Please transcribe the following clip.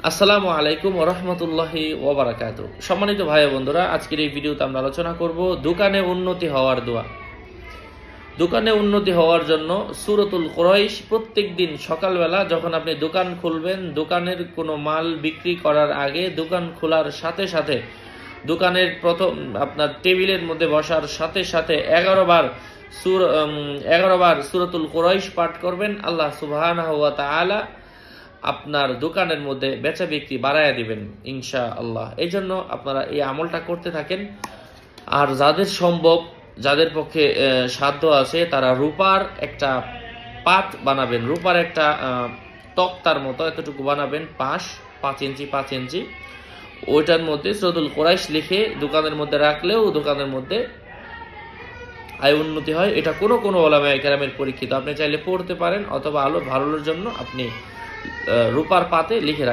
আসসালামু আলাইকুম ওয়া রাহমাতুল্লাহি ওয়া বারাকাতুহু। সম্মানিত ভাই ও বন্ধুরা, আজকের এই ভিডিওতে আমরা আলোচনা করব দোকানে উন্নতি হওয়ার দোয়া। দোকানে উন্নতি হওয়ার জন্য সূরাতুল কুরাইশ প্রত্যেকদিন সকালবেলা যখন আপনি দোকান খুলবেন, দোকানের কোনো মাল বিক্রি করার আগে দোকান খোলার সাথে সাথে দোকানের প্রথম আপনার টেবিলের মধ্যে বসার সাথে সাথে 11 বার সূরাতুল কুরাইশ পাঠ করবেন। আল্লাহ সুবহানাহু ওয়া তাআলা আপনার দোকানের মধ্যে বেচা বিক্রি বাড়ায়া দিবেন ইনশাআল্লাহ। এই জন্য আপনারা এই আমলটা করতে থাকেন। আর যাদের সম্ভব, যাদের পক্ষে সাধ্য আছে, তারা রূপার একটা পাত বানাবেন, রূপার একটা তক্তার মতো এতটুকু বানাবেন, 5 ইঞ্চি, ওইটার মধ্যে সূরাতুল কুরাইশ লিখে দোকানের মধ্যে রাখলেও দোকানের মধ্যে আয় উন্নতি হয়। এটা কোনো উলামায়ে কেরামের পরীক্ষিত। আপনি চাইলে পড়তে পারেন, অথবা আলো ভালোর জন্য আপনি রূপার পাতে লিখে রাখেন।